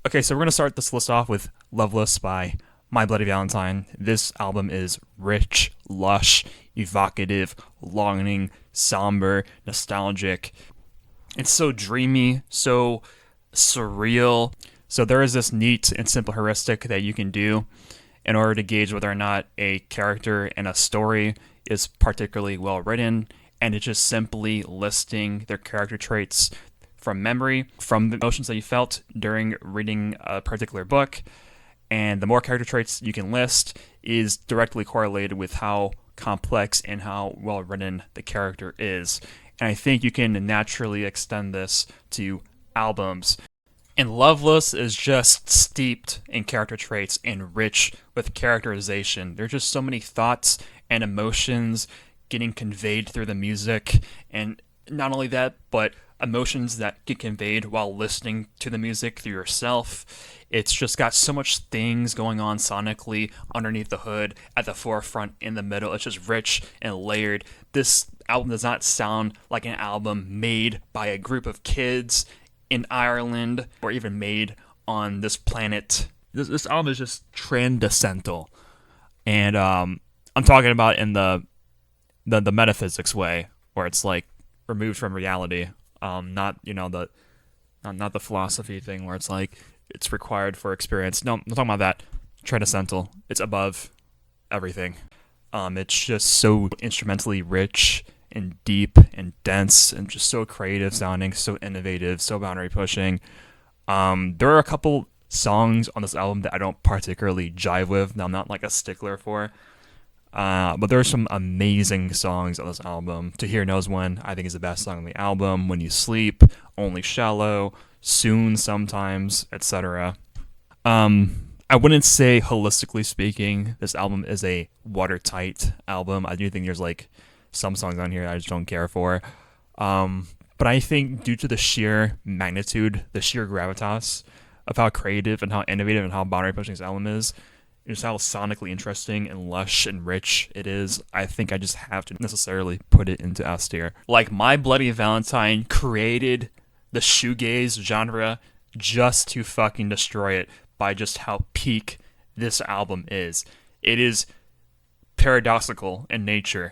Okay, so we're gonna start this list off with Loveless by My Bloody Valentine. This album is rich, lush, evocative, longing, somber, nostalgic. It's so dreamy, so surreal. So there is this neat and simple heuristic that you can do in order to gauge whether or not a character in a story is particularly well written, and it's just simply listing their character traits from memory, from the emotions that you felt during reading a particular book. And the more character traits you can list is directly correlated with how complex and how well written the character is. And I think you can naturally extend this to albums. And Loveless is just steeped in character traits and rich with characterization. There's just so many thoughts and emotions getting conveyed through the music. And not only that, but emotions that get conveyed while listening to the music through yourself. It's just got so much things going on sonically underneath the hood, at the forefront, in the middle. It's just rich and layered. This album does not sound like an album made by a group of kids in Ireland or even made on this planet. This album is just transcendental. And I'm talking about in the metaphysics way, where it's like removed from reality. Not the philosophy thing where it's like it's required for experience. No, I'm not talking about that. Transcendental. It's above everything. It's just so instrumentally rich and deep and dense and just so creative sounding, so innovative, so boundary pushing. There are a couple songs on this album that I don't particularly jive with. Now, I'm not like a stickler for. But there are some amazing songs on this album. To Hear Knows When, I think, is the best song on the album. When You Sleep, Only Shallow, Soon Sometimes, etc. I wouldn't say, holistically speaking, this album is a watertight album. I do think there's like some songs on here I just don't care for. But I think due to the sheer magnitude, the sheer gravitas of how creative and how innovative and how boundary pushing this album is, just how sonically interesting and lush and rich it is, I think I just have to necessarily put it into S tier. Like, My Bloody Valentine created the shoegaze genre just to fucking destroy it by just how peak this album is. It is paradoxical in nature.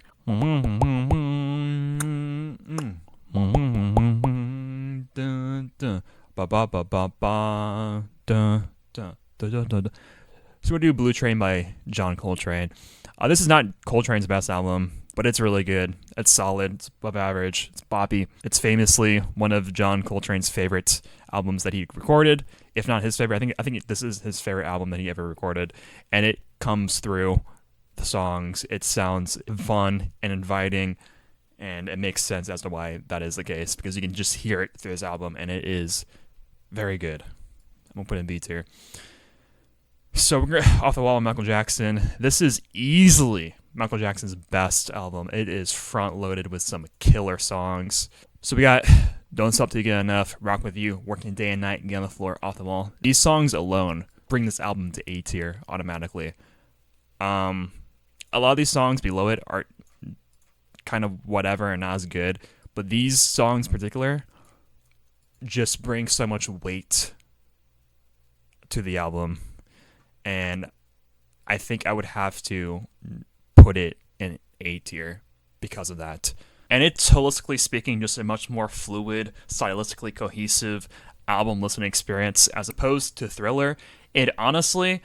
So we'll do Blue Train by John Coltrane. This is not Coltrane's best album, but it's really good. It's solid. It's above average. It's boppy. It's famously one of John Coltrane's favorite albums that he recorded, if not his favorite. I think this is his favorite album that he ever recorded, and it comes through the songs. It sounds fun and inviting, and it makes sense as to why that is the case, because you can just hear it through this album, and it is very good. I'm gonna put it in B tier. So we're off the wall with Michael Jackson. This is easily Michael Jackson's best album. It is front loaded with some killer songs. So we got Don't Stop Till You Get Enough, Rock With You, Working Day and Night, Get on the Floor, Off the Wall. These songs alone bring this album to A tier automatically. A lot of these songs below it are kind of whatever and not as good, but these songs in particular just bring so much weight to the album. And I think I would have to put it in A tier because of that. And it's, holistically speaking, just a much more fluid, stylistically cohesive album listening experience as opposed to Thriller. It honestly,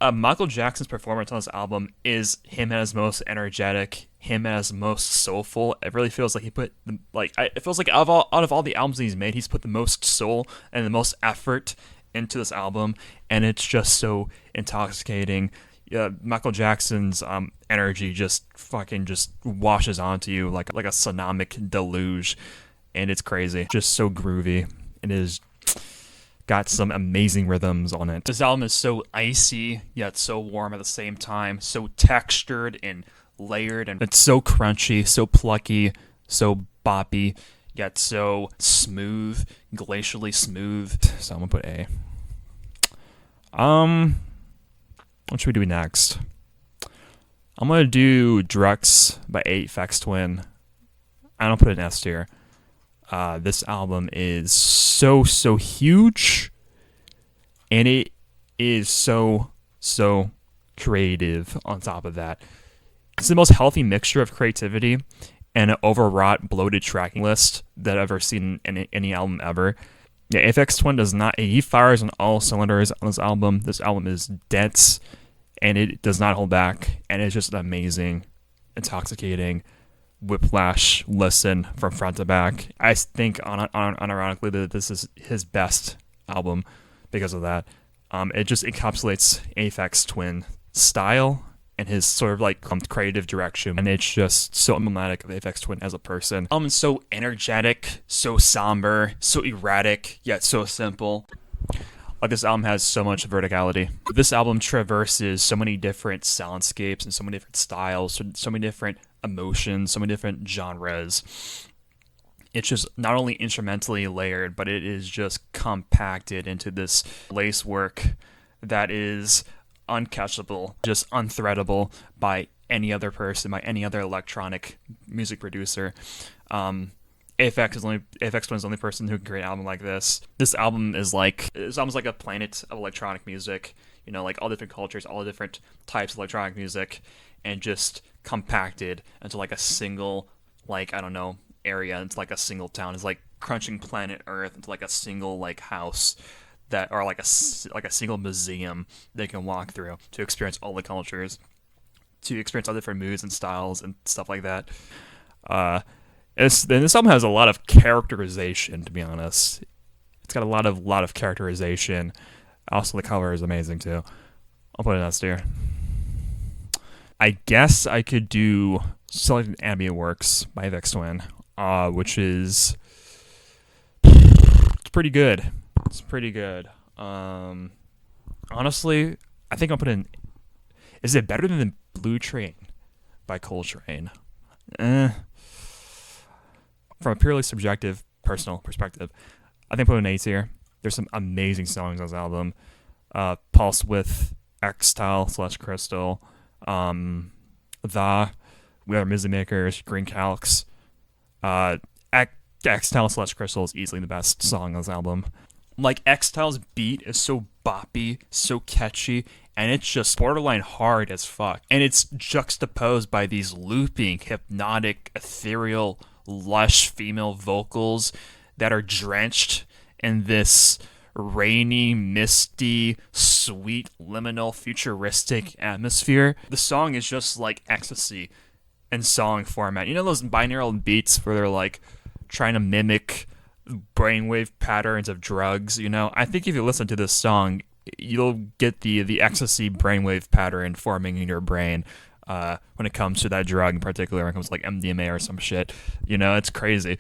Michael Jackson's performance on this album is him at his most energetic, him at his most soulful. It really feels like he put, it feels like out of all the albums he's made, he's put the most soul and the most effort into this album, and it's just so intoxicating. Michael Jackson's energy just washes onto you like a tsunamic deluge, and it's crazy. Just so groovy. It is got some amazing rhythms on it. This album is so icy yet so warm at the same time, so textured and layered, and it's so crunchy, so plucky, so boppy, yet so smooth, glacially smooth. So I'm gonna put A. What should we do next? I'm gonna do Drux by Aphex Twin. I don't put it in S tier. This album is so huge and it is so creative on top of that. It's the most healthy mixture of creativity and an overwrought, bloated tracking list that I've ever seen in any album ever. Yeah, Aphex Twin does not. He fires on all cylinders on this album. This album is dense, and it does not hold back, and it's just an amazing, intoxicating, whiplash listen from front to back. I think, unironically, that this is his best album because of that. It just encapsulates Aphex Twin style and his sort of like creative direction, and it's just so emblematic of Aphex Twin as a person. So energetic, so somber, so erratic, yet so simple. Like, this album has so much verticality. This album traverses so many different soundscapes and so many different styles, so many different emotions, so many different genres. It's just not only instrumentally layered, but it is just compacted into this lace work that is uncatchable, just unthreadable by any other person, by any other electronic music producer. Aphex Twin is the only person who can create an album like this. This album is it's almost like a planet of electronic music, like all different cultures, all different types of electronic music, and just compacted into like a single, area, into like a single town. It's like crunching planet Earth into like a single house that, or like a single museum they can walk through to experience all the cultures, to experience all different moods and styles and stuff like that. This album has a lot of characterization, to be honest. It's got a lot of characterization. Also, the cover is amazing too. I'll put it S tier. I guess I could do Selected Ambient Works by Aphex Twin, which is it's pretty good. It's pretty good. Honestly, I think I'll put in. Is it better than Blue Train by Coltrane? From a purely subjective, personal perspective, I think I'll put an A tier. There's some amazing songs on this album. Pulse with X-Style / Crystal. We Are Music Makers, Green Calx. X-Style / Crystal is easily the best song on this album. Like, X-Style's beat is so boppy, so catchy, and it's just borderline hard as fuck. And it's juxtaposed by these looping, hypnotic, ethereal, lush female vocals that are drenched in this rainy, misty, sweet, liminal, futuristic atmosphere. The song is just like ecstasy in song format. You know those binaural beats where they're like trying to mimic brainwave patterns of drugs? I think if you listen to this song, you'll get the ecstasy brainwave pattern forming in your brain when it comes to that drug in particular, when it comes to like MDMA or some shit. It's crazy.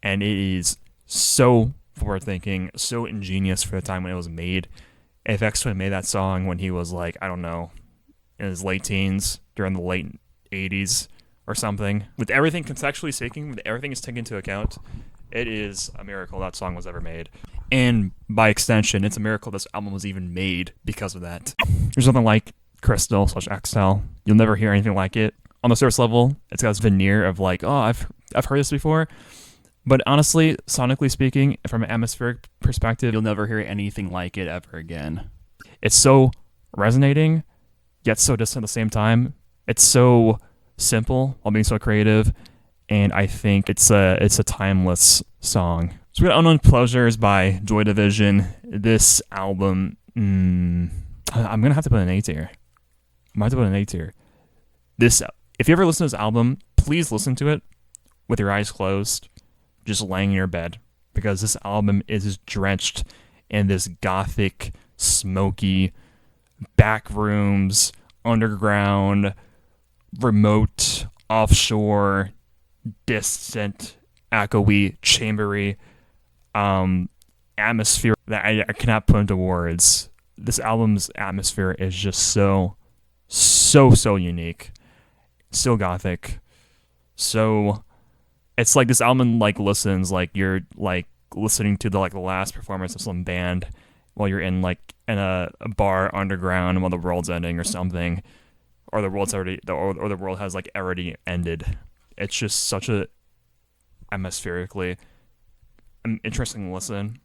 And it is so forward-thinking, so ingenious for the time when it was made. Aphex Twin made that song when he was in his late teens, during the late 80s or something. With everything contextually speaking, with everything is taken into account, it is a miracle that song was ever made. And by extension, it's a miracle this album was even made because of that. There's nothing like Crystal / X-Style. You'll never hear anything like it. On the surface level, it's got this veneer of I've heard this before. But honestly, sonically speaking, from an atmospheric perspective, you'll never hear anything like it ever again. It's so resonating, yet so distant at the same time. It's so simple while being so creative, and I think it's a timeless song. So we got Unknown Pleasures by Joy Division. This album, I'm gonna have to put an A tier. This, if you ever listen to this album, please listen to it with your eyes closed, just laying in your bed, because this album is drenched in this gothic, smoky, back rooms, underground, remote, offshore, distant, echoey, chambery atmosphere that I cannot put into words. This album's atmosphere is just so unique, so gothic, so it's like this album listens like you're listening to the last performance of some band while you're in a bar underground while the world's ending or something, or the world has already ended. It's just such a atmospherically interesting listen,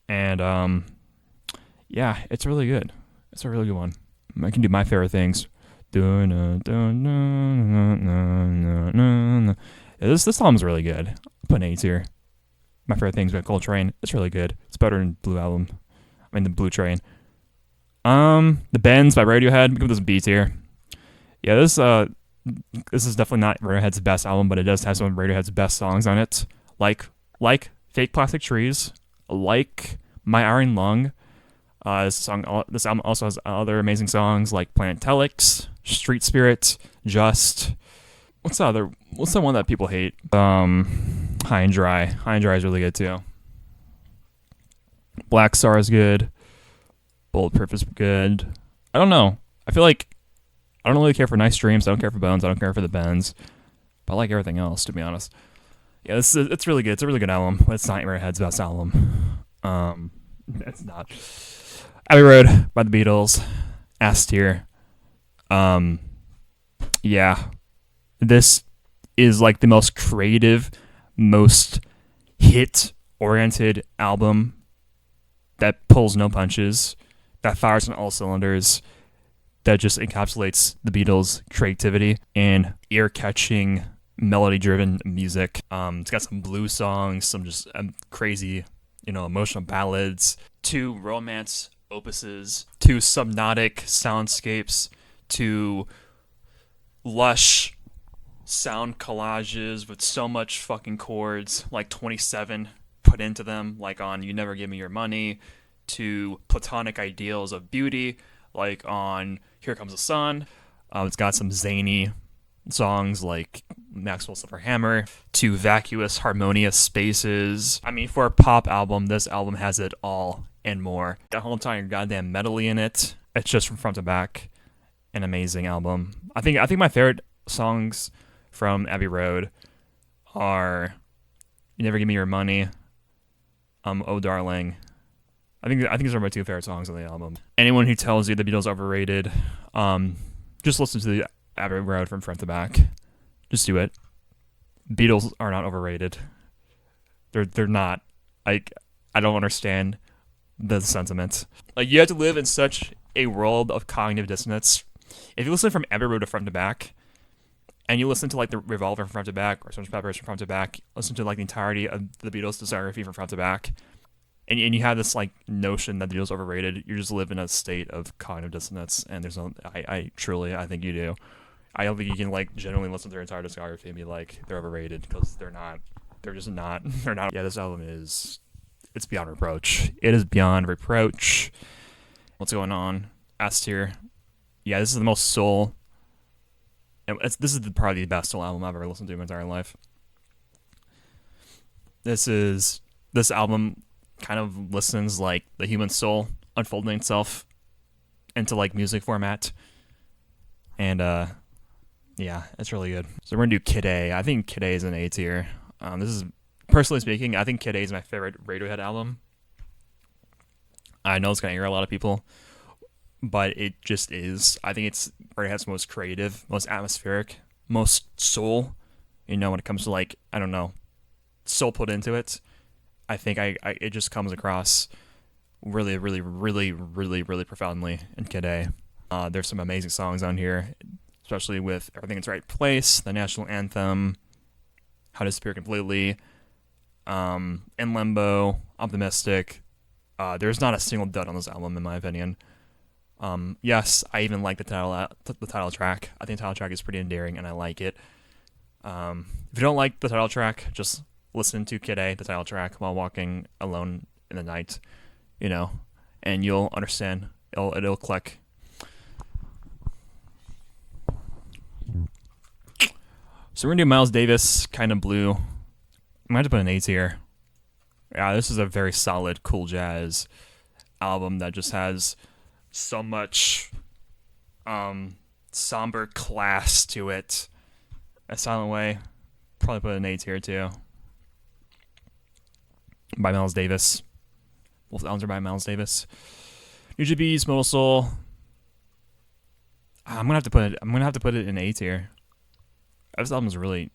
and Yeah, it's really good. It's a really good one. I can do my favorite things. This album's really good. I'll put an A tier. My favorite things by Gold Train. It's really good. It's better than Blue Album. I mean the Blue Train. The Bends by Radiohead. Give this a B tier. Yeah, this is definitely not Radiohead's best album, but it does have some of Radiohead's best songs on it. Like Fake Plastic Trees, like My Iron Lung. This album also has other amazing songs like Planet Telex, Street Spirit, Just. What's the one that people hate? High and Dry. High and Dry is really good too. Black Star is good. Bulletproof is good. I don't know. I feel like I don't really care for Nice Dreams. I don't care for Bones. I don't care for the Bends. But I like everything else, to be honest. Yeah, it's really good. It's a really good album. It's not Radiohead's best album. It's not. Abbey Road by the Beatles. S tier. Yeah. This is like the most creative, most hit-oriented album that pulls no punches, that fires on all cylinders, that just encapsulates the Beatles' creativity and ear-catching, melody-driven music. It's got some blues songs, some just crazy, emotional ballads, 2 romance opuses, 2 subnautic soundscapes, 2 lush sound collages with so much fucking chords, like 27 put into them, like on You Never Give Me Your Money, to platonic ideals of beauty, like on Here Comes the Sun. It's got some zany songs like Maxwell Silver Hammer, to vacuous, harmonious spaces. I mean, for a pop album, this album has it all and more. Got whole entire goddamn medley in it. It's just from front to back an amazing album. I think my favorite songs from Abbey Road are You Never Give Me Your Money, Oh Darling. I think these are my 2 favorite songs on the album. Anyone who tells you the Beatles are overrated, just listen to the Abbey Road from front to back. Just do it. Beatles are not overrated. They're not. I don't understand the sentiment. Like, you have to live in such a world of cognitive dissonance. If you listen from Abbey Road to front to back, and you listen to like the Revolver from front to back, or Sgt. Pepper's from front to back, listen to like the entirety of the Beatles' discography from front to back, and you have this like notion that the Beatles are overrated, you just live in a state of cognitive dissonance. And there's no, I truly think you do. I don't think you can like generally listen to their entire discography and be like they're overrated, because they're not. They're just not. They're not. Yeah, this album it's beyond reproach. It is beyond reproach. What's going on? S tier. Yeah, this is the most soul. This is probably the best soul album I've ever listened to in my entire life. This album kind of listens like the human soul unfolding itself into like music format. And yeah, it's really good. So we're gonna do Kid A. I think Kid A is an A tier. This is, personally speaking, I think Kid A is my favorite Radiohead album. I know it's gonna anger a lot of people, but it just is. I think it's Radiohead's most creative, most atmospheric, most soul. When it comes to like, I don't know, soul put into it. I think it just comes across really, really, really, really, really profoundly in Kid A. There's some amazing songs on here, especially with Everything in Its Right Place, the national anthem, How to Disappear Completely, In Limbo, Optimistic. There's not a single dud on this album, in my opinion. Yes, I even like the title track. I think the title track is pretty endearing, and I like it. If you don't like the title track, just listen to Kid A, the title track, while walking alone in the night, and you'll understand. It'll click. So we're gonna do Miles Davis, Kind of Blue. I'm gonna have to put an A tier. Yeah, this is a very solid, cool jazz album that just has so much somber class to it. A Silent Way, probably put an A tier too. By Miles Davis. Both albums are by Miles Davis. UGB's Modal Soul. I'm gonna have to put it in A tier. This album's really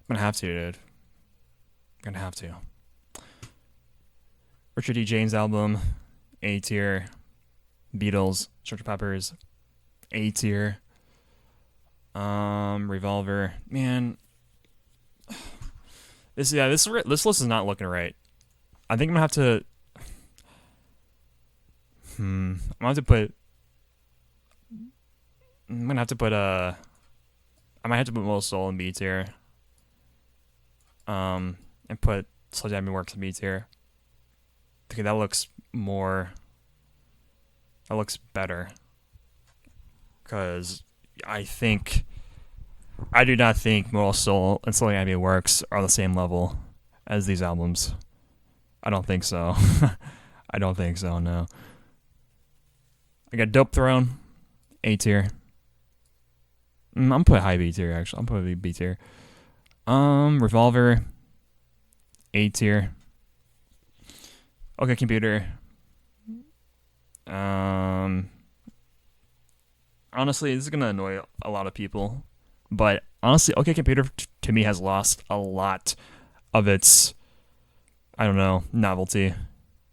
I'm gonna have to, dude. I'm gonna have to. Richard D. James album, A tier. Beatles, Sgt. Peppers, A tier. Revolver, man. This list is not looking right. I think I'm gonna have to. I'm gonna have to put. I'm gonna have to put I might have to put Most Soul in B tier. And put Slow Jamming Works in B tier. Okay, that looks more. That looks better. Because I do not think Moral Soul and Slow Jamming Works are the same level as these albums. I don't think so. I don't think so, no. I got Dope Throne, A tier. I'm gonna put high B tier, actually. I'm putting B tier. Revolver, A tier. Okay, Computer. Honestly, this is gonna annoy a lot of people, but honestly, OK Computer to me has lost a lot of its, I don't know, novelty,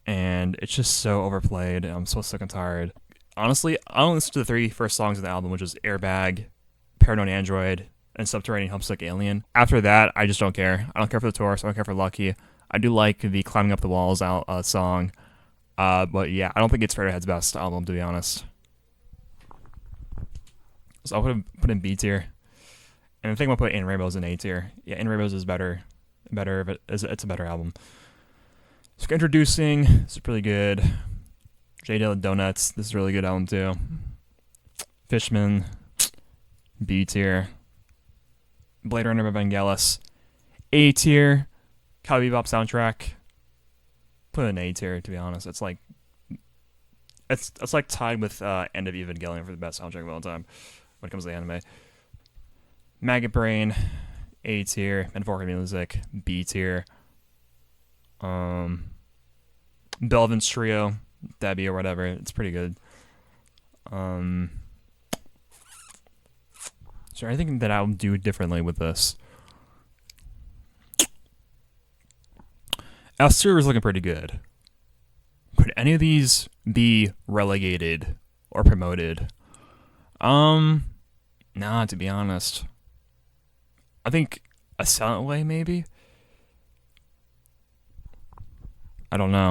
and it's just so overplayed. I'm so sick and tired. Honestly, I only listened to the 3 first songs of the album, which is Airbag, Paranoid Android, and Subterranean Homesick Alien. After that, I just don't care. I don't care for the Taurus. I don't care for Lucky. I do like the Climbing Up the Walls song. But yeah, I don't think it's Radiohead's best album, to be honest. So I'll put in B tier. And I think I'll put In Rainbows in A tier. Yeah, In Rainbows is better. It's a better album. So Introducing, this is pretty good. J Dilla Donuts, this is a really good album too. Fishman, B tier. Blade Runner by Vangelis, A tier. Cowboy Bebop soundtrack, put in A tier, to be honest. It's like tied with End of Evangelion for the best soundtrack of all time when it comes to anime. Maggot Brain, A tier. Metaphorical Music, B tier. Belvin's Trio, Debbie or whatever, it's pretty good. Is there anything that I would do differently with this? S-tier is looking pretty good. Could any of these be relegated or promoted? Nah, to be honest. I think A Silent Way, maybe? I don't know.